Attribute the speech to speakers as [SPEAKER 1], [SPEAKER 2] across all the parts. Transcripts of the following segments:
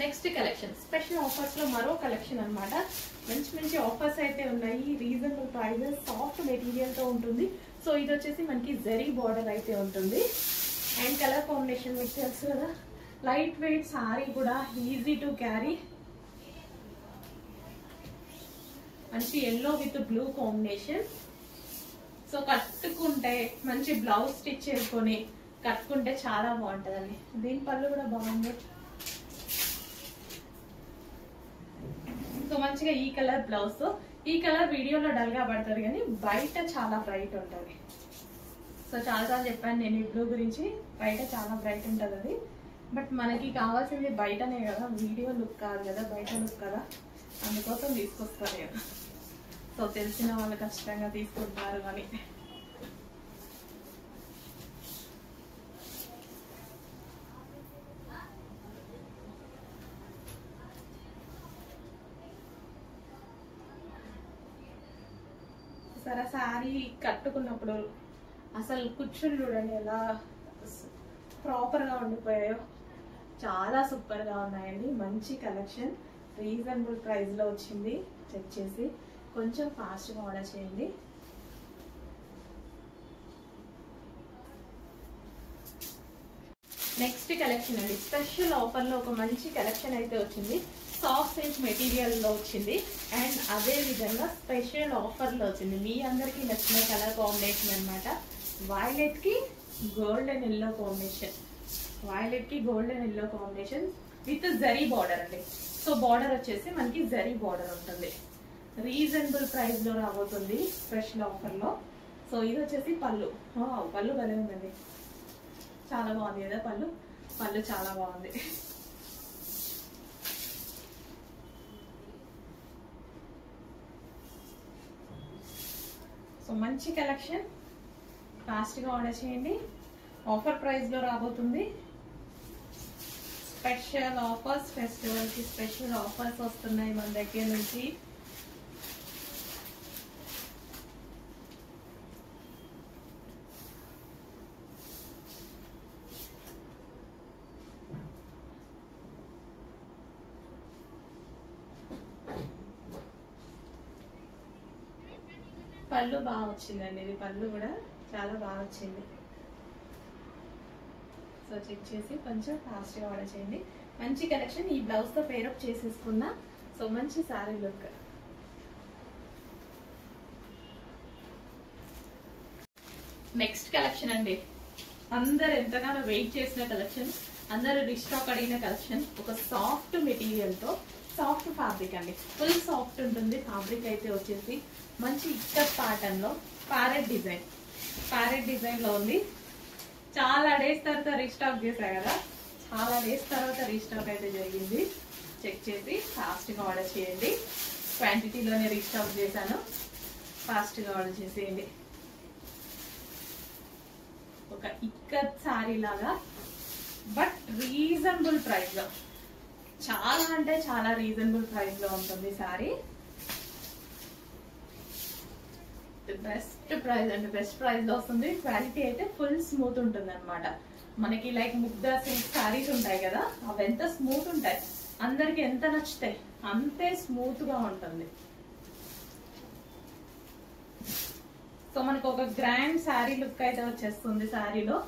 [SPEAKER 1] Next collection special offers లో మరో collection అన్నమాట. మంచి మంచి ఆఫర్స్ అయితే ఉన్నాయి. రీజనబుల్ ప్రైజెస్, సాఫ్ట్ మెటీరియల్ తో ఉంటుంది. సో ఇది వచ్చేసి మనకి జరీ బార్డర్ అయితే ఉంటుంది. అండ్ కలర్ కాంబినేషన్ మీకు తెలుసు కదా, లైట్ వెయిట్ సారీ కూడా, ఈజీ టు క్యారీ. మంచి yellow with blue combination. So కట్టుకుంటే మంచి బ్లౌజ్ స్టిచ్ చేసుకొని కట్టుకుంటే చాలా బాగుంటుందండి. దీని పళ్ళు కూడా బాగుంది. సో మంచిగా ఈ కలర్ బ్లౌజ్. ఈ కలర్ వీడియోలో డల్ గా పడుతుంది కానీ బయట చాలా బ్రైట్ ఉంటుంది. సో చాలా చెప్పాను నేను ఈ బ్లూ గురించి, బయట చాలా బ్రైట్ ఉంటుంది అది. బట్ మనకి కావాల్సింది బయటనే కదా, వీడియో లుక్ కాదు కదా, బయట లుక్ కదా, అందుకోసం తీసుకొస్తారు కదా. సో తెలిసిన వాళ్ళు ఖచ్చితంగా తీసుకుంటారు అని. సరే శారీ కట్టుకున్నప్పుడు అసలు కూర్చుని చూడండి ఎలా ప్రాపర్ గా ఉండిపోయాయో. చాలా సూపర్ గా ఉన్నాయండి. మంచి కలెక్షన్, రీజనబుల్ ప్రైస్ లో వచ్చింది. చెక్ చేసి కొంచెం ఫాస్ట్ గా ఆర్డర్ చేయండి. నెక్స్ట్ కలెక్షన్ అండి, స్పెషల్ ఆఫర్ లో ఒక మంచి కలెక్షన్ అయితే వచ్చింది. సాఫ్ట్ సిల్క్ మెటీరియల్ లో వచ్చింది. అండ్ అదే విధంగా స్పెషల్ ఆఫర్ లో వచ్చింది. మీ అందరికి నచ్చిన కలర్ కాంబినేషన్ అన్నమాట. వైలెట్ కి గోల్డెన్ ఎల్లో కాంబినేషన్, వైలెట్ కి golden yellow combination with zari border అండి. సో బార్డర్ వచ్చేసి మనకి జరీ బార్డర్ ఉంటుంది. రీజనబుల్ ప్రైస్ లో రాబోతుంది స్పెషల్ ఆఫర్ లో. సో ఇది వచ్చేసి పళ్ళు. పళ్ళు భలే ఉందండి, చాలా బాగుంది కదా పళ్ళు. పళ్ళు చాలా బాగుంది. సో మంచి కలెక్షన్, ఫాస్ట్ గా ఆర్డర్ చేయండి. ఆఫర్ ప్రైస్ లో రాబోతుంది. స్పెషల్ ఆఫర్స్, ఫెస్టివల్ కి స్పెషల్ ఆఫర్స్ వస్తున్నాయి మన దగ్గర నుంచి. పళ్ళు బాగా వచ్చిందండి. ఇది పళ్ళు కూడా చాలా బాగా వచ్చింది. సో చెక్ చేసి కొంచెం ఫాస్ట్ గా ఆర్డర్ చేయండి. మంచి కలెక్షన్. ఈ బ్లౌజ్ తో పేరప్ చేసేసుకున్నా. సో మంచి సారీ లుక్. నెక్స్ట్ కలెక్షన్ అండి, అందరు ఎంతగానో వెయిట్ చేసిన కలెక్షన్, అందరు రీస్టాక్ అడిగిన కలెక్షన్. ఒక సాఫ్ట్ మెటీరియల్ తో, సాఫ్ట్ ఫ్యాబ్రిక్ అండి, ఫుల్ సాఫ్ట్ ఉంటుంది ఫ్యాబ్రిక్ అయితే వచ్చేసి. మంచి ఇక్కత్ ప్యాటర్న్ లో ప్యారెట్ డిజైన్, ప్యారెట్ డిజైన్ లో ఉంది. చాలా డేస్ తర్వాత రీస్టాక్ చేశా కదా, చాలా డేస్ తర్వాత రీస్టాక్ అయితే జరిగింది. చెక్ చేసి ఫాస్ట్ గా ఆర్డర్ చేయండి. క్వాంటిటీలోనే రీస్టాక్ చేశాను, ఫాస్ట్ గా ఆర్డర్ చేసేయండి. ఒక ఇక్కత్ సారీ లాగా, బట్ రీజనబుల్ ప్రైస్ లో, చాలా అంటే చాలా రీజనబుల్ ప్రైస్ లో ఉంటుంది సారీ. బెస్ట్ ప్రైస్ అంటే బెస్ట్ ప్రైస్ లో వస్తుంది. క్వాలిటీ అయితే ఫుల్ స్మూత్ ఉంటుంది అనమాట. మనకి లైక్ ముగ్ధా సిల్క్ సారీస్ ఉంటాయి కదా, అవి ఎంత స్మూత్ ఉంటాయి, అందరికి ఎంత నచ్చుతాయి అంతే స్మూత్ గా ఉంటుంది. సో మనకు ఒక గ్రాండ్ శారీ లుక్ అయితే వచ్చేస్తుంది శారీలో.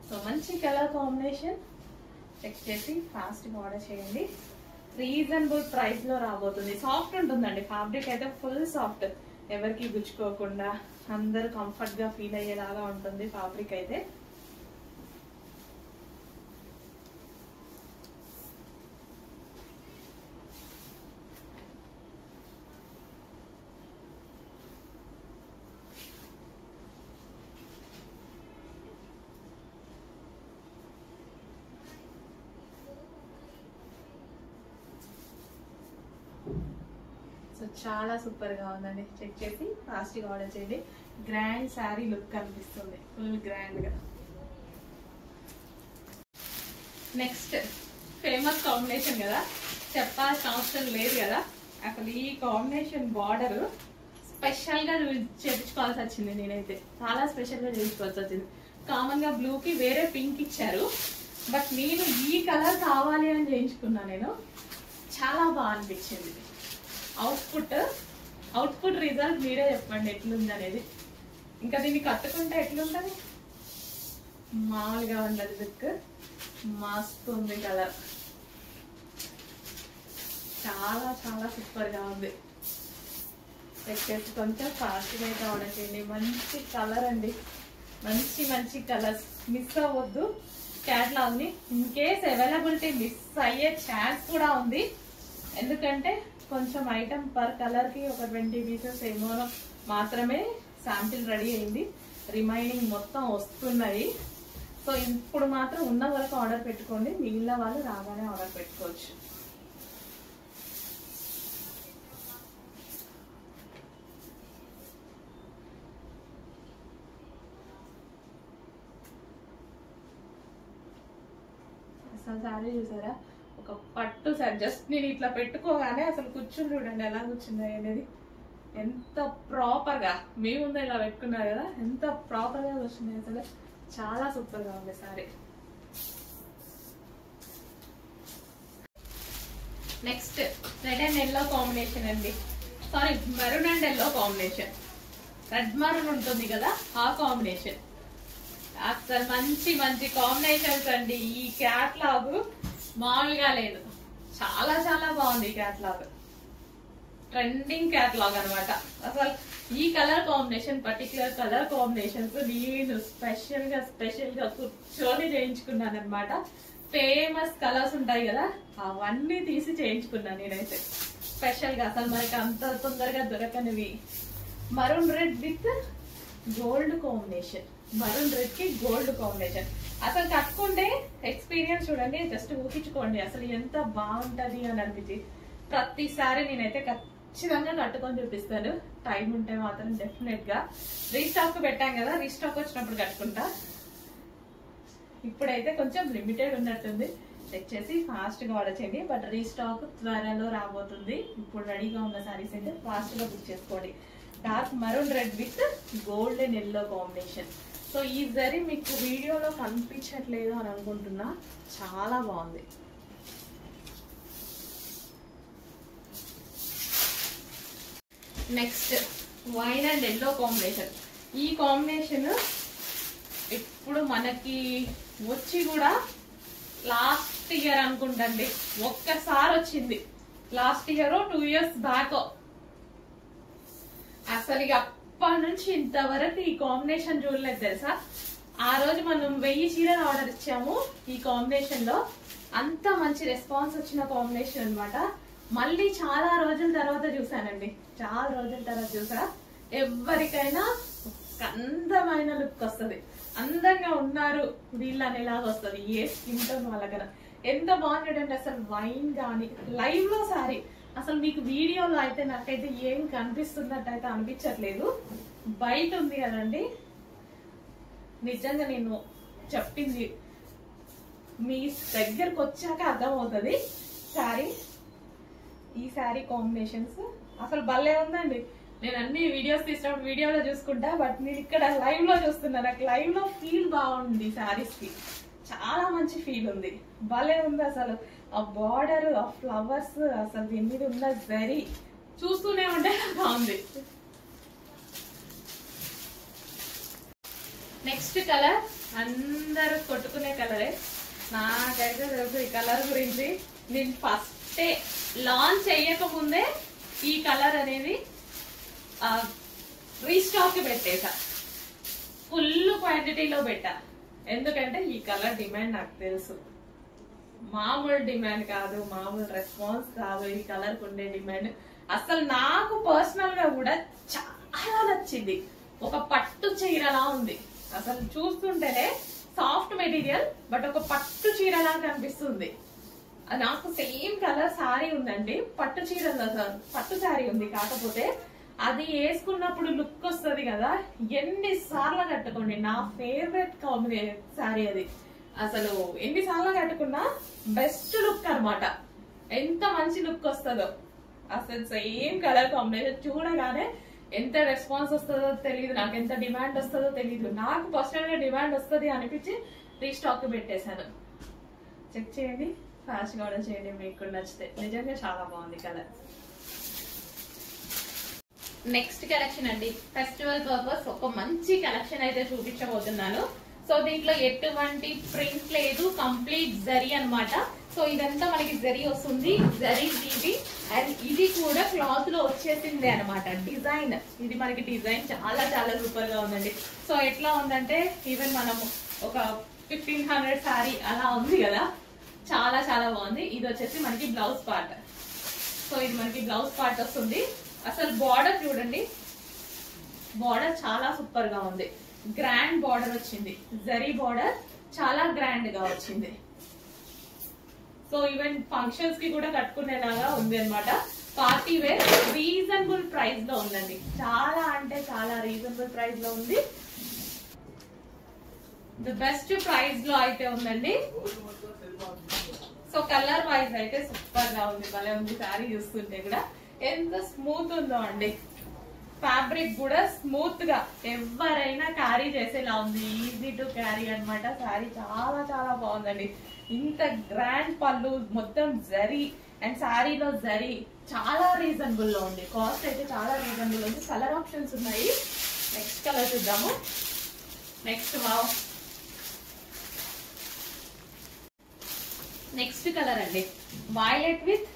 [SPEAKER 1] సో మంచి కలర్ కాంబినేషన్. చెక్ చేసి ఫాస్ట్ ఆర్డర్ చేయండి. రీజనబుల్ ప్రైస్ లో రాబోతుంది. సాఫ్ట్ ఉంటుందండి ఫ్యాబ్రిక్ అయితే, ఫుల్ సాఫ్ట్, ఎవరికి గుచ్చుకోకుండా అందరు కంఫర్ట్ గా ఫీల్ అయ్యేలాగా ఉంటుంది ఫ్యాబ్రిక్ అయితే. సో చాలా సూపర్ గా ఉందండి. చెక్ చేసి ఫాస్ట్ గా ఆర్డర్ చేయండి. గ్రాండ్ శారీ లుక్ కనిపిస్తుంది, ఫుల్ గ్రాండ్ గా. నెక్స్ట్ ఫేమస్ కాంబినేషన్ కదా, చెప్పాల్సిన అవసరం లేదు కదా. అసలు ఈ కాంబినేషన్ బార్డర్ స్పెషల్ గా చేయించుకోవాల్సి వచ్చింది. నేనైతే చాలా స్పెషల్ గా చేయించుకోవాల్సి వచ్చింది. కామన్ గా బ్లూ కి వేరే పింక్ ఇచ్చారు, బట్ నేను ఈ కలర్ కావాలి అని చేయించుకున్నా. నేను చాలా బాగా అనిపించింది. అవుట్పుట్ రిజల్ట్ మీరే చెప్పండి ఎట్లుంది అనేది. ఇంకా దీన్ని కట్టుకుంటే ఎట్లుంటది, మామూలుగా ఉండదు, లుక్ మస్తు ఉంది. కలర్ చాలా చాలా సూపర్ గా ఉంది. పెట్టేసి కొంచెం ఫాస్ట్గా అయితే ఆర్డర్ చేయండి. మంచి కలర్ అండి, మంచి మంచి కలర్స్. మిస్ అవ్వద్దు క్యాటలాగ్ ని. ఇన్ కేస్ అవైలబిలిటీ మిస్ అయ్యే ఛాన్స్ కూడా ఉంది, ఎందుకంటే కొంచెం ఐటమ్ పర్ కలర్ కి ఒక 20 పీసెస్ ఏమో మాత్రమే శాంపిల్ రెడీ అయింది. రిమైనింగ్ మొత్తం వస్తున్నాయి. సో ఇప్పుడు మాత్రం ఉన్న వరకు ఆర్డర్ పెట్టుకోండి, మిగిలిన వాళ్ళు రాగానే ఆర్డర్ పెట్టుకోవచ్చు. అసలు సారీ చూసారా, ఒక పట్టు సారీ. జస్ట్ నేను ఇట్లా పెట్టుకోగానే అసలు కూర్చుని చూడండి ఎలా కూర్చున్నాయి అనేది. ఎంత ప్రాపర్ గా మీ ముందు ఇలా పెట్టుకున్నారు కదా, ఎంత ప్రాపర్ గా కూర్చున్నాయి. అసలు చాలా సూపర్ గా ఉంది saree. Next red and yellow combination అండి. Sorry, maroon and yellow combination. Red maroon ఉంటుంది కదా, ఆ కాంబినేషన్. అసలు మంచి మంచి కాంబినేషన్స్ అండి. ఈ క్యాట్లాగ్ మామూలుగా లేదు, చాలా చాలా బాగుంది. ఈ క్యాట్లాగ్ ట్రెండింగ్ క్యాట్లాగ్ అనమాట. అసలు ఈ colour combination, particular colour combinations నేను స్పెషల్ గా కూర్చొని చేయించుకున్నాను అనమాట. ఫేమస్ కలర్స్ ఉంటాయి కదా, అవన్నీ తీసి చేయించుకున్నాను నేనైతే స్పెషల్ గా. అసలు మనకి అంత తొందరగా దొరకనివి. Maroon red with gold combination, maroon red కి గోల్డ్ కాంబినేషన్. అసలు కట్టుకుంటే ఎక్స్పీరియన్స్ చూడండి, జస్ట్ ఊహించుకోండి అసలు ఎంత బాగుంటది అని అనిపించి. ప్రతిసారి నేనైతే ఖచ్చితంగా కట్టుకొని చూపిస్తాను, టైం ఉంటే మాత్రం డెఫినెట్ గా. రీస్టాక్ పెట్టాం కదా, రీస్టాక్ వచ్చినప్పుడు కట్టుకుంటా. ఇప్పుడైతే కొంచెం లిమిటెడ్ ఉన్నట్టుంది, చెక్ చేసి ఫాస్ట్ గా ఆర్డర్ చేయండి. బట్ రీస్టాక్ త్వరలో రాబోతుంది. ఇప్పుడు రెడీగా ఉన్న సారీస్ అయితే ఫాస్ట్ గా బుక్ చేసుకోండి. Dark maroon red with golden yellow combination. So ఈ జరీ మీకు వీడియోలో కనిపించట్లేదు అని అనుకుంటున్నా, చాలా బాగుంది. Next wine and yellow combination. ఈ కాంబినేషన్ ఇప్పుడు మనకి వచ్చి కూడా లాస్ట్ ఇయర్ అనుకుంటండి, ఒక్కసారి వచ్చింది. Last year 2 years back. అసలు అప్పటి నుంచి ఇంతవరకు ఈ కాంబినేషన్ చూడలేదు తెలుసా. ఆ రోజు మనం 1000 చీరలు ఆర్డర్ ఇచ్చాము ఈ కాంబినేషన్ లో. అంత మంచి రెస్పాన్స్ వచ్చిన కాంబినేషన్ అనమాట. మళ్ళీ చాలా రోజుల తర్వాత చూసానండి, చాలా రోజుల తర్వాత చూసా. ఎవరికైనా అందమైన లుక్ వస్తుంది, అందంగా ఉన్నారు వీళ్ళు అనేలాగా వస్తుంది ఏ స్కిన్ టోన్ వాళ్ళకన్నా. ఎంత బాగుంటుంది అసలు. వైన్ గానీ లైవ్ లో సారీ, అసలు మీకు వీడియోలో అయితే నాకైతే ఏం కనిపిస్తున్నట్టు అయితే అనిపించట్లేదు. బయట ఉంది కదండి, నిజంగా నేను చెప్పింది మీ దగ్గరకు వచ్చాక అర్థమవుతుంది సారీ. ఈ సారీ కాంబినేషన్స్ అసలు భలే ఉందండి. నేను అన్ని వీడియోస్ తీసినప్పుడు వీడియోలో చూసుకుంటా, బట్ నేను ఇక్కడ లైవ్ లో చూస్తున్నా. నాకు లైవ్ లో ఫీల్ బాగుంది సారీస్ కి, చాలా మంచి ఫీల్ ఉంది. భలే ఉంది అసలు. ఆ బార్డర్, ఆ ఫ్లవర్స్, అసలు దీని మీద ఉన్న జరీ చూస్తూనే ఉంటే బాగుంది. నెక్స్ట్ కలర్ అందరూ కొట్టుకునే కలరే. నాకైతే తెలుసు ఈ కలర్ గురించి. నేను ఫస్టే లాంచ్ చేయక ముందే ఈ కలర్ అనేది రీస్టాక్ పెట్టేసా, ఫుల్ క్వాంటిటీలో పెట్టా. ఎందుకంటే ఈ కలర్ డిమాండ్ నాకు తెలుసు, మామూలు డిమాండ్ కాదు, మామూలు రెస్పాన్స్ కాదు. ఈ కలర్ ఉండే డిమాండ్ అసలు నాకు పర్సనల్ గా కూడా చాలా నచ్చింది. ఒక పట్టు చీరలా ఉంది అసలు, చూస్తుంటేనే సాఫ్ట్ మెటీరియల్ బట్ ఒక పట్టు చీరలా కనిపిస్తుంది. నాకు సేమ్ కలర్ సారీ ఉందండి, పట్టు చీర, పట్టు సారీ ఉంది. కాకపోతే అది వేసుకున్నప్పుడు లుక్ వస్తుంది కదా, ఎన్నిసార్లు కట్టుకోండి. నా ఫేవరెట్ కాంబినేషన్ సారీ అది. అసలు ఎన్నిసార్లు కట్టుకున్నా బెస్ట్ లుక్ అనమాట. ఎంత మంచి లుక్ వస్తుందో అసలు. సేమ్ కలర్ కాంబినేషన్ చూడగానే ఎంత రెస్పాన్స్ వస్తుందో తెలియదు, నాకు ఎంత డిమాండ్ వస్తుందో తెలియదు. నాకు పర్సనల్ గా డిమాండ్ వస్తుంది అనిపించి రీస్టాక్ పెట్టేశాను. చెక్ చేయండి, ఫాస్ట్ గా ఆర్డర్ చేయండి, మీకు నచ్చితే. నిజంగా చాలా బాగుంది కలర్. నెక్స్ట్ కలెక్షన్ అండి, ఫెస్టివల్ పర్పస్ ఒక మంచి కలెక్షన్ అయితే చూపించబోతున్నాను. సో దీంట్లో ఎటువంటి ప్రింట్ లేదు, కంప్లీట్ జరీ అన్నమాట. సో ఇదంతా మనకి జరీ వస్తుంది, జరీ వీవి. అండ్ ఇది కూడా క్లాత్ లో వచ్చేసిందే అనమాట డిజైన్. ఇది మనకి డిజైన్ చాలా చాలా సూపర్ గా ఉందండి. సో ఎట్లా ఉందంటే ఈవెన్ మనము ఒక 1500 సారీ అలా ఉంది కదా, చాలా చాలా బాగుంది. ఇది వచ్చేసి మనకి బ్లౌజ్ పార్ట్. సో ఇది మనకి బ్లౌజ్ పార్ట్ వస్తుంది. అసలు బార్డర్ చూడండి, బార్డర్ చాలా సూపర్ గా ఉంది. గ్రాండ్ బార్డర్ వచ్చింది, జరీ బార్డర్ చాలా గ్రాండ్ గా వచ్చింది. సో ఈవెన్ ఫంక్షన్స్ కి కూడా కట్టుకునేలాగా ఉంది అనమాట. పార్టీ వేర్ రీజనబుల్ ప్రైస్ లో ఉందండి, చాలా అంటే చాలా రీజనబుల్ ప్రైస్ లో ఉంది. ది బెస్ట్ ప్రైస్ లో అయితే ఉందండి. సో కలర్ వైజ్ అయితే సూపర్ గా ఉంది, భలే ఉంది. శారీ చూస్తుంటే కూడా ఎంత స్మూత్ ఉందో అండి. ఫ్యాబ్రిక్ కూడా స్మూత్ గా ఎవరైనా క్యారీ చేసేలా ఉంది, ఈజీ టు క్యారీ అనమాట. శారీ చాలా చాలా బాగుందండి. ఇంత గ్రాండ్ పళ్ళు, మొత్తం జరీ అండ్ శారీలో జరీ చాలా రీజనబుల్ లో ఉంది. కాస్ట్ అయితే చాలా రీజనబుల్ ఉంది. కలర్ ఆప్షన్స్ ఉన్నాయి. నెక్స్ట్ కలర్ చూద్దాము. నెక్స్ట్ వావ్, నెక్స్ట్ కలర్ అండి, violet with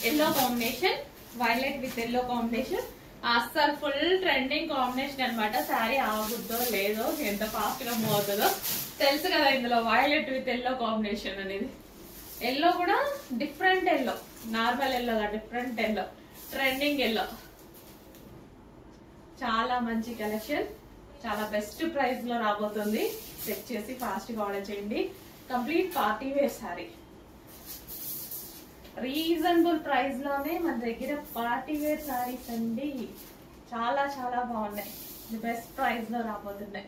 [SPEAKER 1] yellow combination. Violet with yellow combination అస్సలు ఫుల్ ట్రెండింగ్ కాంబినేషన్ అనమాట. శారీ ఆగుద్దో లేదో, ఎంత ఫాస్ట్ గా మూవ్ అవుతుందో తెలుసు కదా. ఇందులో వైలెట్ విత్ ఎల్లో కాంబినేషన్ అనేది, ఎల్లో కూడా different yellow, normal yellow different yellow, trending yellow. చాలా మంచి కలెక్షన్, చాలా బెస్ట్ ప్రైస్ లో రాబోతుంది. చెక్ చేసి ఫాస్ట్ గా ఆర్డర్ చేయండి. Complete party wear sari, reasonable price లోనే మన దగ్గర పార్టీ వేర్ శారీస్ అండి. చాలా చాలా బాగున్నాయి, బెస్ట్ ప్రైస్ లో రాబోతున్నాయి.